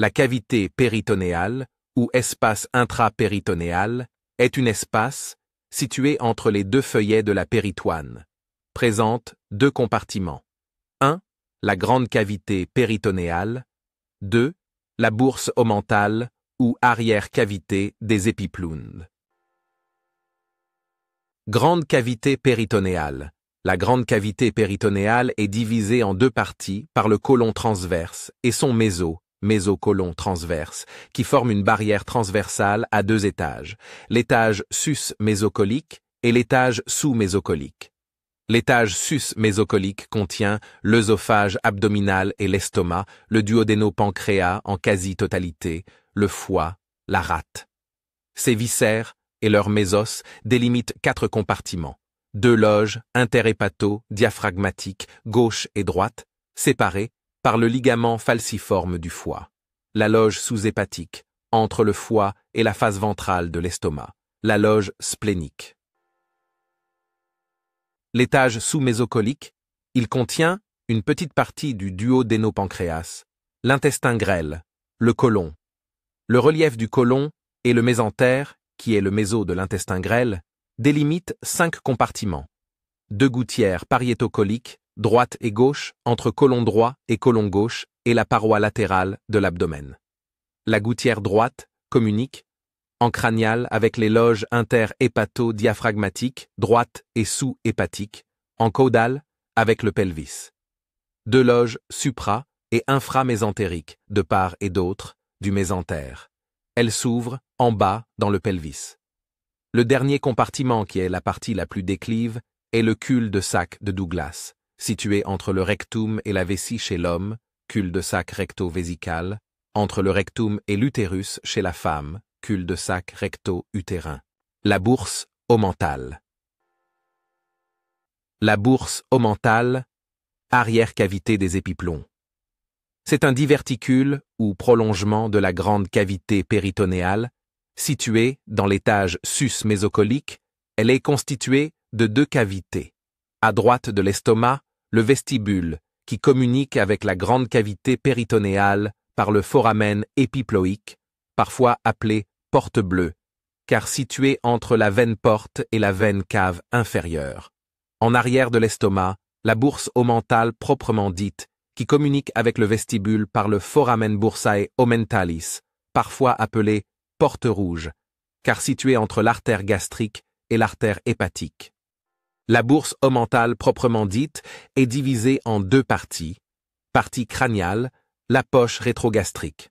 La cavité péritonéale, ou espace intrapéritonéal, est une espace située entre les deux feuillets de la péritoine. Présente deux compartiments. 1. La grande cavité péritonéale. 2. La bourse omentale, ou arrière-cavité des épiploundes. Grande cavité péritonéale. La grande cavité péritonéale est divisée en deux parties par le côlon transverse et son mésocolon transverse, qui forme une barrière transversale à deux étages, l'étage sus-mésocolique et l'étage sous-mésocolique. L'étage sus-mésocolique contient l'œsophage abdominal et l'estomac, le duodénopancréas en quasi-totalité, le foie, la rate. Ces viscères et leurs mésos délimitent 4 compartiments, 2 loges interhépato-diaphragmatiques gauche et droite, séparées par le ligament falciforme du foie. La loge sous-hépatique, entre le foie et la face ventrale de l'estomac. La loge splénique. L'étage sous-mésocolique, il contient une petite partie du duodénopancréas, l'intestin grêle, le côlon. Le relief du côlon et le mésentère, qui est le méso de l'intestin grêle, délimitent 5 compartiments. 2 gouttières pariétocoliques, droite et gauche, entre côlon droit et côlon gauche, et la paroi latérale de l'abdomen. La gouttière droite communique en cranial avec les loges interhépato-diaphragmatiques, droite et sous-hépatique, en caudale avec le pelvis. 2 loges supra- et inframésentériques, de part et d'autre, du mésentère. Elles s'ouvrent en bas dans le pelvis. Le dernier compartiment, qui est la partie la plus déclive, est le cul-de-sac de Douglas, situé entre le rectum et la vessie chez l'homme, cul-de-sac recto-vésical, entre le rectum et l'utérus chez la femme, cul-de-sac recto-utérin. La bourse omentale. La bourse omentale, arrière-cavité des épiplombs. C'est un diverticule ou prolongement de la grande cavité péritonéale, située dans l'étage sus-mésocolique. Elle est constituée de 2 cavités. À droite de l'estomac, le vestibule, qui communique avec la grande cavité péritonéale par le foramen épiploïque, parfois appelé porte bleue, car situé entre la veine porte et la veine cave inférieure. En arrière de l'estomac, la bourse omentale proprement dite, qui communique avec le vestibule par le foramen bursae omentalis, parfois appelé porte rouge, car situé entre l'artère gastrique et l'artère hépatique. La bourse omentale proprement dite est divisée en 2 parties. Partie crâniale, la poche rétrogastrique.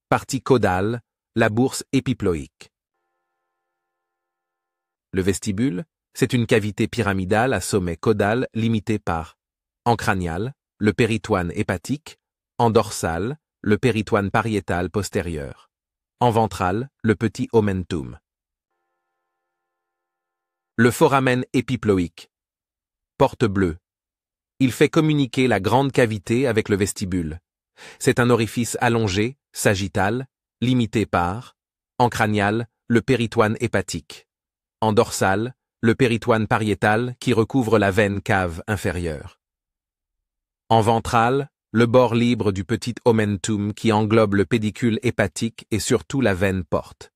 Partie caudale, la bourse épiploïque. Le vestibule, c'est une cavité pyramidale à sommet caudal limitée par, en crânial, le péritoine hépatique, en dorsal, le péritoine pariétal postérieur, en ventral, le petit omentum. Le foramen épiploïque. Porte bleue. Il fait communiquer la grande cavité avec le vestibule. C'est un orifice allongé, sagittal, limité par, en crânial, le péritoine hépatique, en dorsal, le péritoine pariétal qui recouvre la veine cave inférieure. En ventral, le bord libre du petit omentum qui englobe le pédicule hépatique et surtout la veine porte.